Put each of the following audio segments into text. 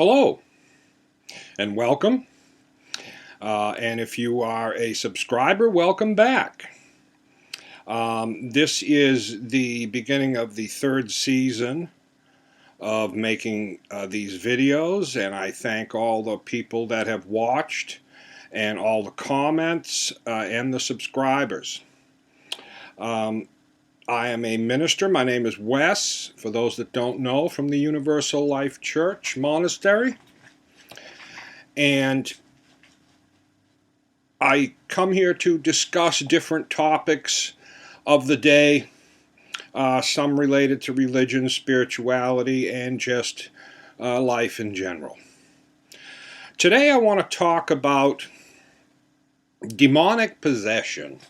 Hello and welcome. And if you are a subscriber, welcome back. This is the beginning of the third season of making these videos, and I thank all the people that have watched and all the comments and the subscribers. I am a minister. My name is Wes, for those that don't know, from the Universal Life Church Monastery. And I come here to discuss different topics of the day, some related to religion, spirituality, and just life in general. Today I want to talk about demonic possession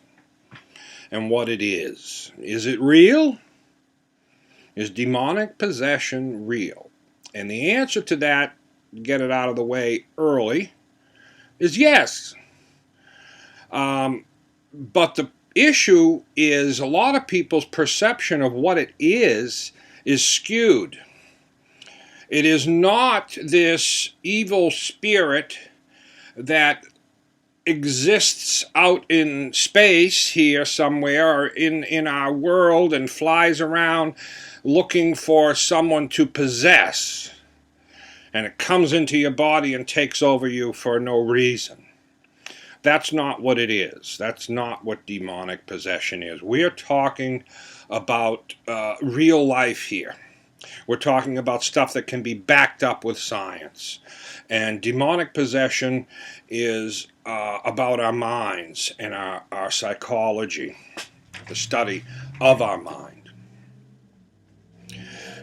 and what it is. Is it real? Is demonic possession real? And the answer to that, get it out of the way early, is yes. But the issue is a lot of people's perception of what it is skewed. It is not this evil spirit that exists out in space here somewhere or in our world and flies around looking for someone to possess. And it comes into your body and takes over you for no reason. That's not what it is. That's not what demonic possession is. We're talking about real life here. We're talking about stuff that can be backed up with science. And demonic possession is about our minds and our psychology, the study of our mind.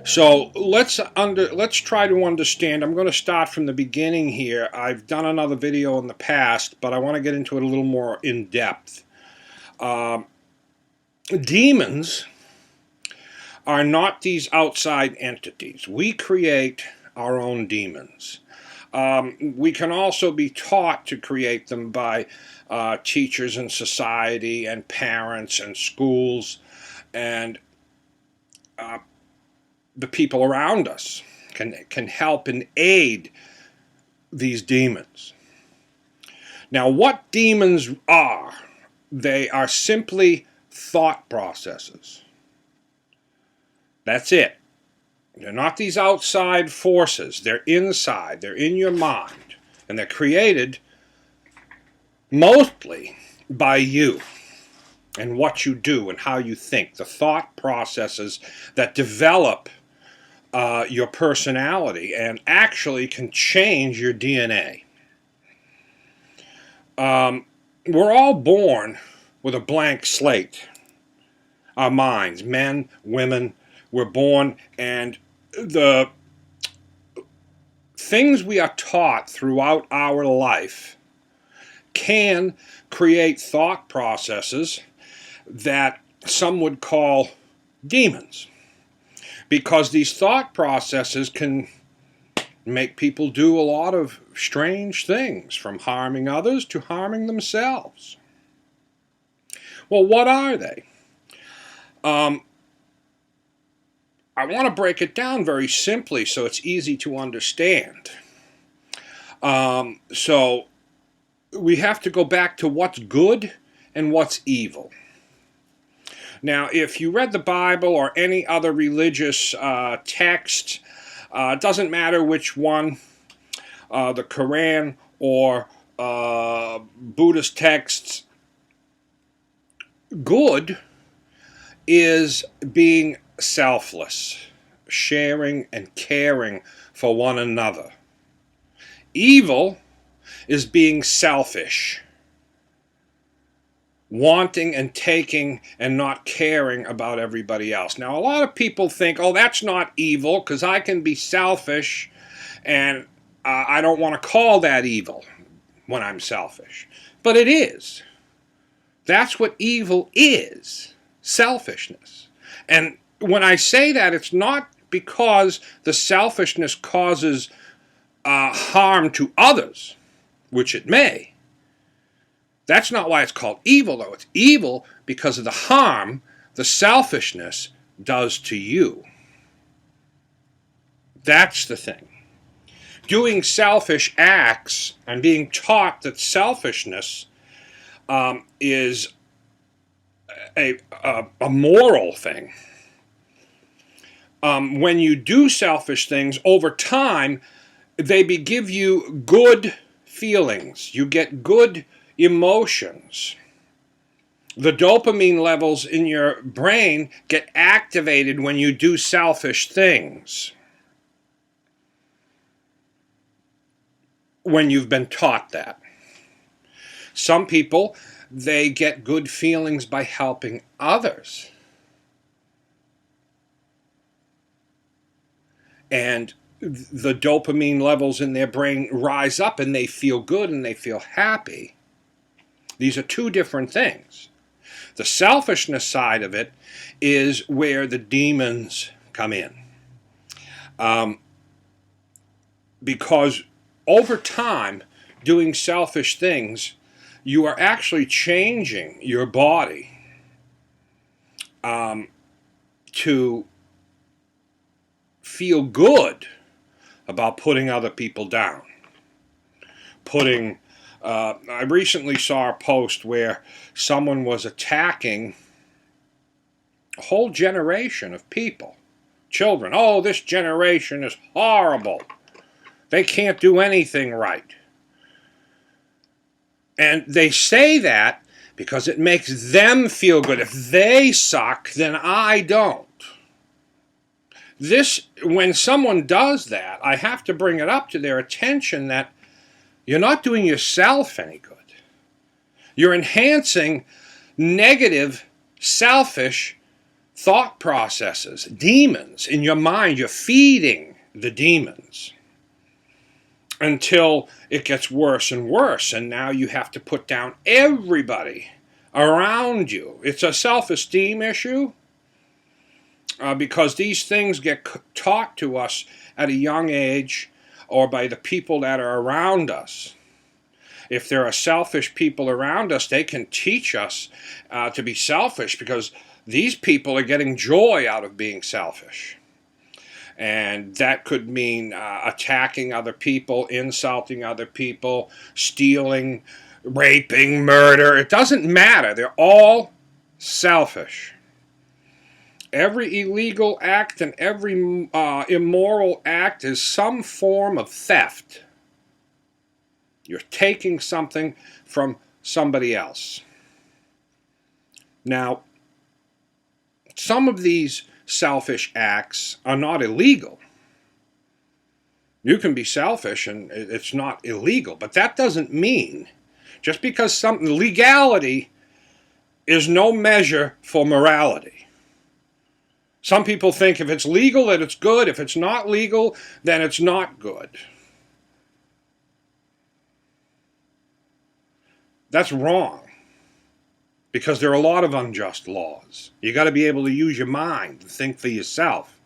So let's try to understand. I'm going to start from the beginning here. I've done another video in the past, but I want to get into it a little more in depth. Demons are not these outside entities. We create our own demons. We can also be taught to create them by teachers in society and parents and schools and the people around us can help and aid these demons. Now, what demons are? They are simply thought processes. That's it. They're not these outside forces. They're inside. They're in your mind. And they're created mostly by you and what you do and how you think. The thought processes that develop your personality and actually can change your DNA. We're all born with a blank slate. Our minds, men, women, we're born, and the things we are taught throughout our life can create thought processes that some would call demons. Because these thought processes can make people do a lot of strange things, from harming others to harming themselves. Well, what are they? I want to break it down very simply so it's easy to understand. So we have to go back to what's good and what's evil. Now, if you read the Bible or any other religious text, it doesn't matter which one, the Quran or Buddhist texts, good is being selfless, sharing and caring for one another. Evil is being selfish, wanting and taking and not caring about everybody else. Now, a lot of people think, oh, that's not evil because I can be selfish and I don't want to call that evil when I'm selfish. But it is. That's what evil is, selfishness. And when I say that, it's not because the selfishness causes harm to others, which it may. That's not why it's called evil, though. It's evil because of the harm the selfishness does to you. That's the thing. doing selfish acts and being taught that selfishness is a moral thing. When you do selfish things, over time, they give you good feelings. You get good emotions. The dopamine levels in your brain get activated when you do selfish things. When you've been taught that. Some people, they get good feelings by helping others. And the dopamine levels in their brain rise up and they feel good and they feel happy. These are two different things. The selfishness side of it is where the demons come in. Because over time, doing selfish things, you are actually changing your body to feel good about putting other people down. I recently saw a post where someone was attacking a whole generation of people, children. Oh, this generation is horrible. They can't do anything right. And they say that because it makes them feel good. If they suck, then I don't. When someone does that, I have to bring it up to their attention that you're not doing yourself any good. You're enhancing negative, selfish thought processes, demons in your mind. You're feeding the demons until it gets worse and worse, and now you have to put down everybody around you. It's a self-esteem issue. Because these things get taught to us at a young age or by the people that are around us. If there are selfish people around us, they can teach us to be selfish because these people are getting joy out of being selfish. And that could mean attacking other people, insulting other people, stealing, raping, murder. It doesn't matter. They're all selfish. Every illegal act and every immoral act is some form of theft. You're taking something from somebody else. Now, some of these selfish acts are not illegal. You can be selfish and it's not illegal, but that doesn't mean just because legality is no measure for morality. Some people think if it's legal that it's good. If it's not legal, then it's not good. That's wrong. Because there are a lot of unjust laws. You got to be able to use your mind and think for yourself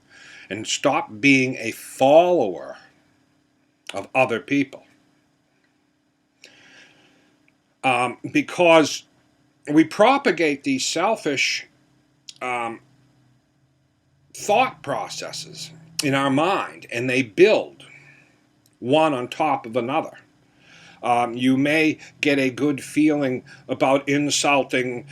and stop being a follower of other people. Because we propagate these selfish thought processes in our mind, and they build one on top of another. You may get a good feeling about insulting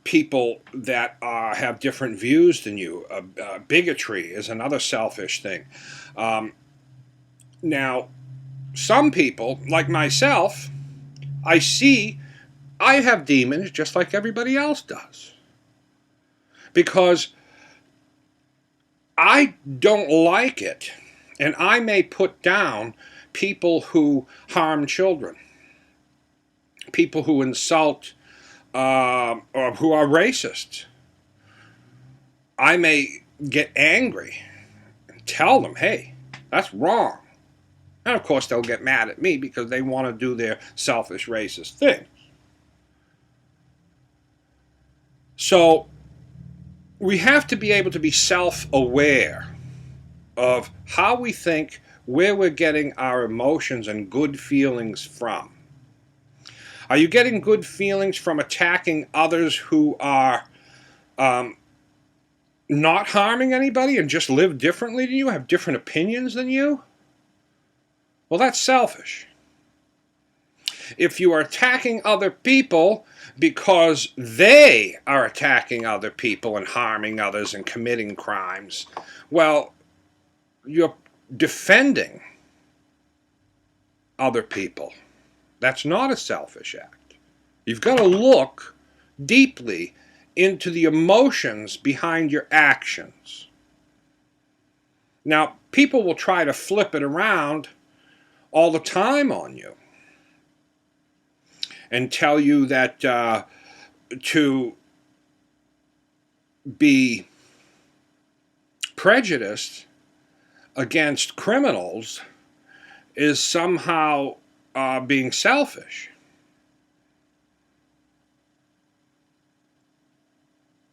people that have different views than you. Bigotry is another selfish thing. Now, some people, like myself, I have demons just like everybody else does. Because I don't like it, and I may put down people who harm children, people who insult or who are racist. I may get angry and tell them, hey, that's wrong. And of course they'll get mad at me because they want to do their selfish racist thing. So we have to be able to be self-aware of how we think, where we're getting our emotions and good feelings from. Are you getting good feelings from attacking others who are not harming anybody and just live differently than you, have different opinions than you, well, that's selfish. If you are attacking other people because they are attacking other people and harming others and committing crimes, well, you're defending other people. That's not a selfish act. You've got to look deeply into the emotions behind your actions. Now, people will try to flip it around all the time on you and tell you that to be prejudiced against criminals is somehow being selfish.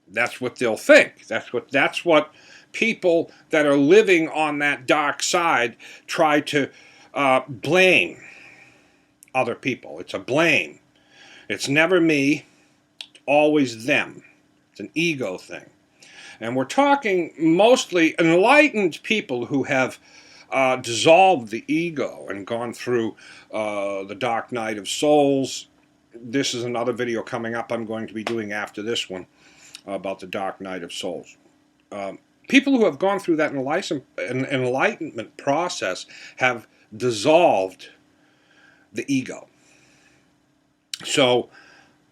That's what they'll think. That's what people that are living on that dark side try to blame other people. It's a blame. It's never me, it's always them. It's an ego thing. And we're talking mostly enlightened people who have dissolved the ego and gone through the dark night of souls. This is another video coming up I'm going to be doing after this one about the dark night of souls. People who have gone through that enlightenment process have dissolved the ego. So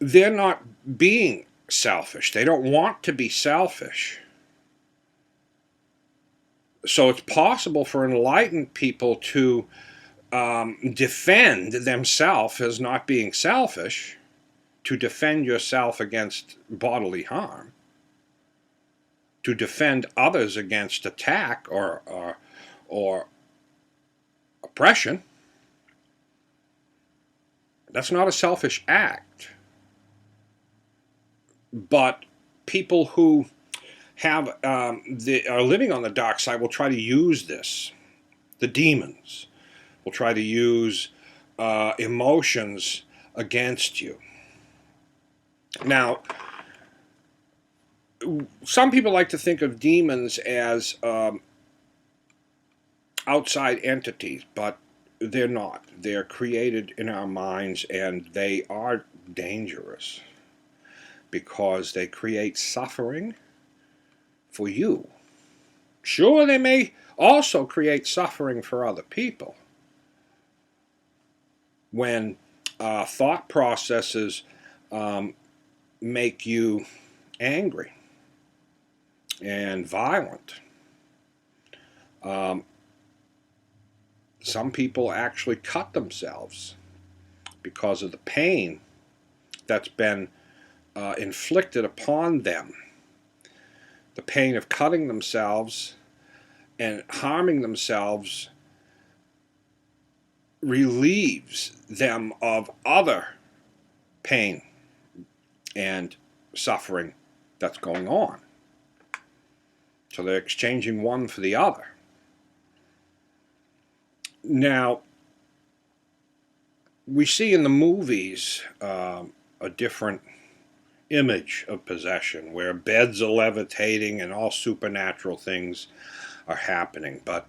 they're not being selfish. They don't want to be selfish. So it's possible for enlightened people to defend themselves as not being selfish, to defend yourself against bodily harm, to defend others against attack or oppression. That's not a selfish act. But people who are living on the dark side will try to use this. The demons will try to use emotions against you. Now, some people like to think of demons as outside entities, but they're not. They're created in our minds, and they are dangerous because they create suffering for you. Sure, they may also create suffering for other people. When thought processes make you angry and violent, some people actually cut themselves because of the pain that's been inflicted upon them. The pain of cutting themselves and harming themselves relieves them of other pain and suffering that's going on. So they're exchanging one for the other. Now, we see in the movies a different image of possession where beds are levitating and all supernatural things are happening, but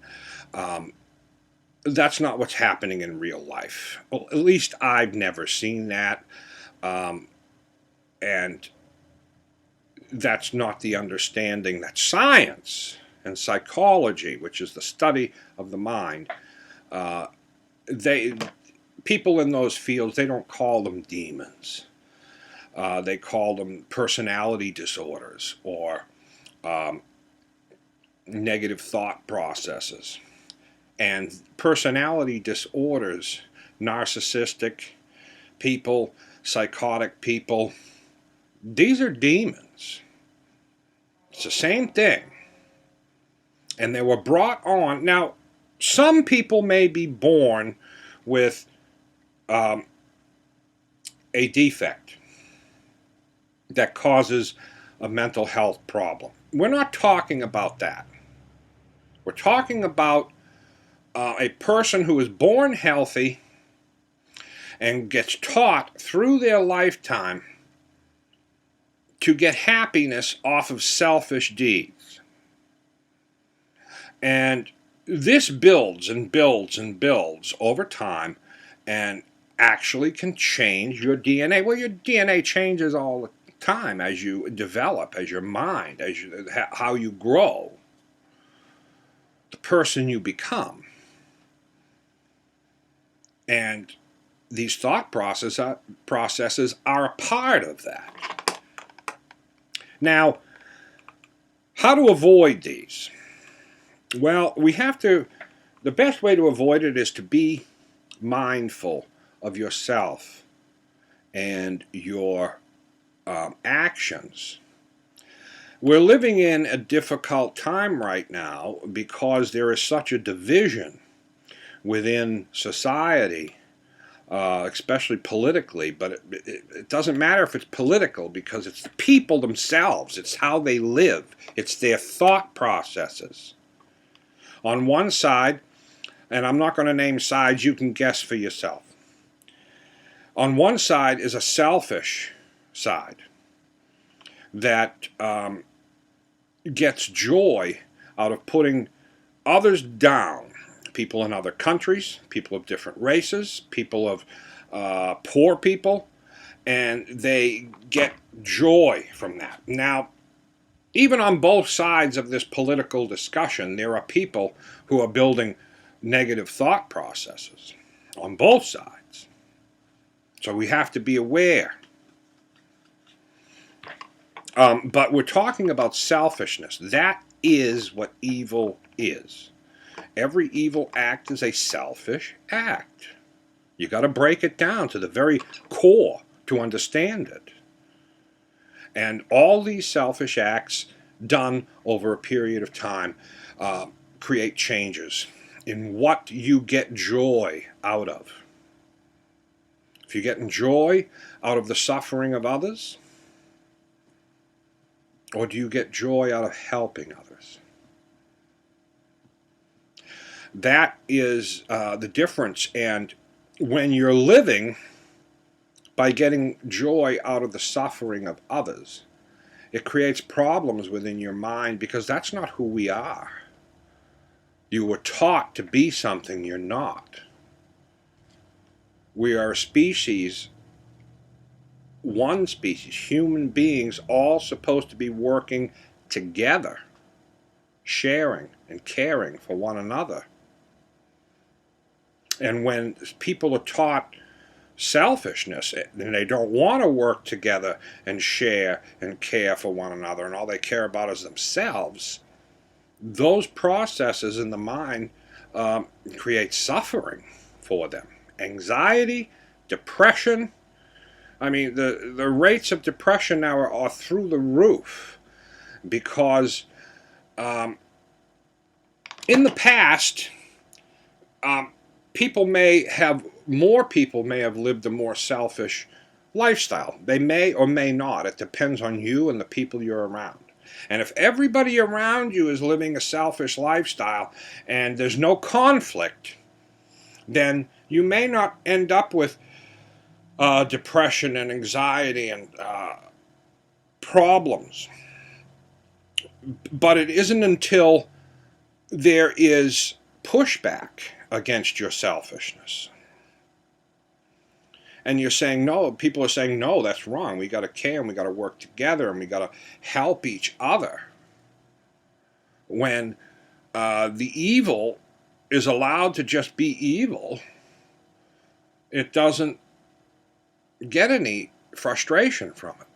that's not what's happening in real life. Well, at least I've never seen that, and that's not the understanding that science and psychology, which is the study of the mind, people in those fields, they don't call them demons. They call them personality disorders or negative thought processes. And personality disorders, narcissistic people, psychotic people, these are demons. It's the same thing. And they were brought on. Now, some people may be born with a defect that causes a mental health problem. We're not talking about that. We're talking about a person who is born healthy and gets taught through their lifetime to get happiness off of selfish deeds. And this builds and builds and builds over time and actually can change your DNA. Well, your DNA changes all the time as you develop, as your mind, how you grow, the person you become. And these thought processes are a part of that. Now, how to avoid these? Well, the best way to avoid it is to be mindful of yourself and your actions. We're living in a difficult time right now because there is such a division within society, especially politically, but it doesn't matter if it's political because it's the people themselves, it's how they live, it's their thought processes. On one side, and I'm not going to name sides, you can guess for yourself. On one side is a selfish side that gets joy out of putting others down. People in other countries, people of different races, people of poor people, and they get joy from that. Now, even on both sides of this political discussion, there are people who are building negative thought processes on both sides. So we have to be aware. But we're talking about selfishness. That is what evil is. Every evil act is a selfish act. You got to break it down to the very core to understand it. And all these selfish acts done over a period of time create changes in what you get joy out of. If you're getting joy out of the suffering of others, or do you get joy out of helping others? That is the difference. And when you're living by getting joy out of the suffering of others, it creates problems within your mind because that's not who we are. You were taught to be something you're not. We are a species, one species, human beings, all supposed to be working together, sharing and caring for one another. And when people are taught selfishness and they don't want to work together and share and care for one another and all they care about is themselves, those processes in the mind create suffering for them. Anxiety, depression. I mean, the rates of depression now are through the roof because in the past, more people may have lived a more selfish lifestyle. They may or may not. It depends on you and the people you're around. And if everybody around you is living a selfish lifestyle and there's no conflict, then you may not end up with depression and anxiety and problems. But it isn't until there is pushback against your selfishness. And you're saying no, people are saying no, that's wrong. We got to care and we got to work together and we got to help each other. When the evil is allowed to just be evil, it doesn't get any frustration from it.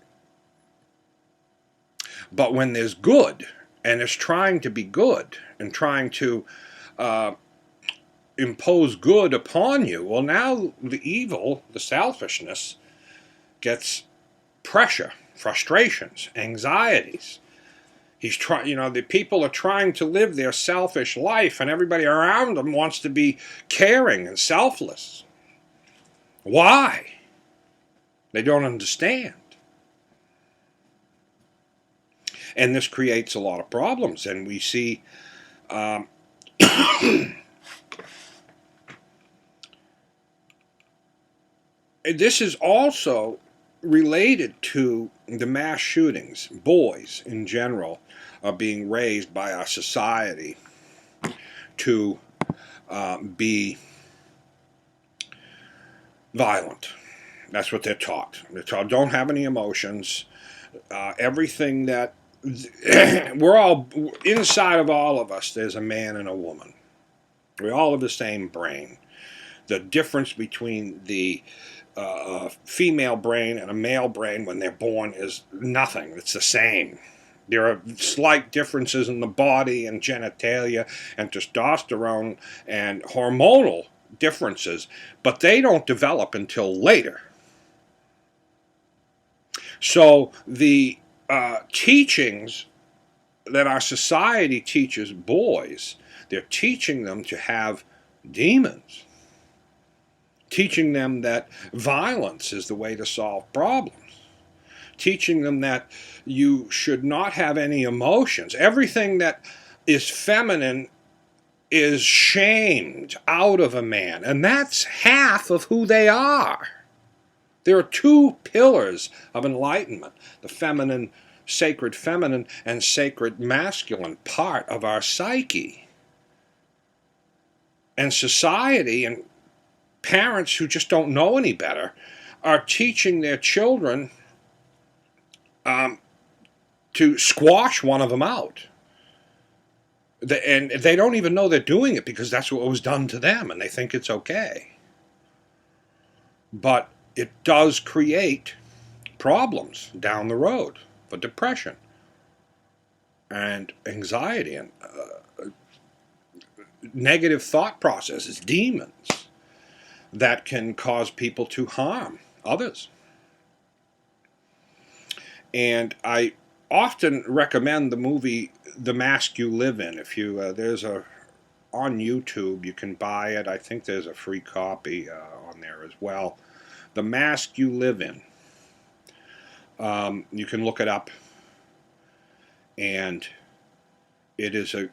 But when there's good and it's trying to be good and trying to impose good upon you, well, now the evil, the selfishness, gets pressure, frustrations, anxieties. The people are trying to live their selfish life, and everybody around them wants to be caring and selfless. Why? They don't understand. And this creates a lot of problems, and we see this is also related to the mass shootings. Boys in general are being raised by our society to be violent. That's what they're taught. They're taught don't have any emotions. Everything that we're all inside of all of us, there's a man and a woman. We all have the same brain. The difference between the female brain and a male brain when they're born is nothing. It's the same. There are slight differences in the body and genitalia and testosterone and hormonal differences, but they don't develop until later. So the teachings that our society teaches boys, they're teaching them to have demons. Teaching them that violence is the way to solve problems. Teaching them that you should not have any emotions. Everything that is feminine is shamed out of a man, and that's half of who they are. There are two pillars of enlightenment: the feminine, sacred feminine, and sacred masculine part of our psyche. And society and parents who just don't know any better are teaching their children to squash one of them out. And they don't even know they're doing it because that's what was done to them, and they think it's okay. But it does create problems down the road for depression and anxiety and negative thought processes, demons that can cause people to harm others. And I often recommend the movie The Mask You Live In. If you on YouTube, you can buy it. I think there's a free copy on there as well. The Mask You Live In. You can look it up, and it is a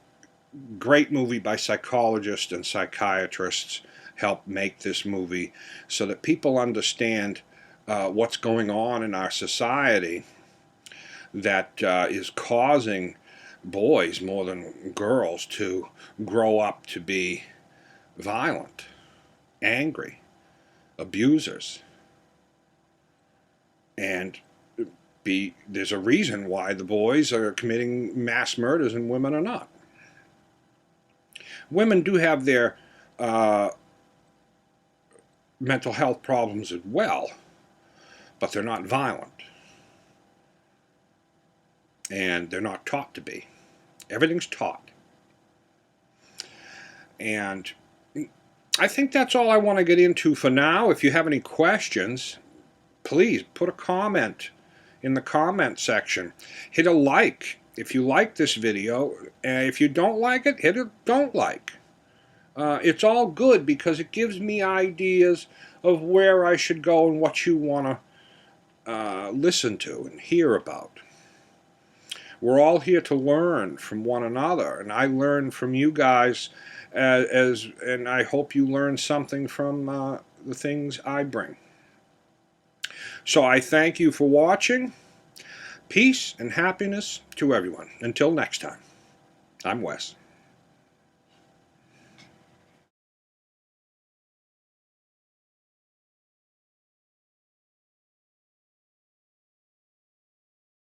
great movie by psychologists and psychiatrists. Help make this movie so that people understand what's going on in our society that is causing boys more than girls to grow up to be violent, angry, abusers. And there's a reason why the boys are committing mass murders and women are not. Women do have their mental health problems as well, but they're not violent. And they're not taught to be. Everything's taught. And I think that's all I want to get into for now. If you have any questions, please put a comment in the comment section. Hit a like if you like this video. And if you don't like it, hit a don't like. It's all good because it gives me ideas of where I should go and what you want to listen to and hear about. We're all here to learn from one another, and I learn from you guys, and I hope you learn something from the things I bring. So I thank you for watching. Peace and happiness to everyone. Until next time, I'm Wes.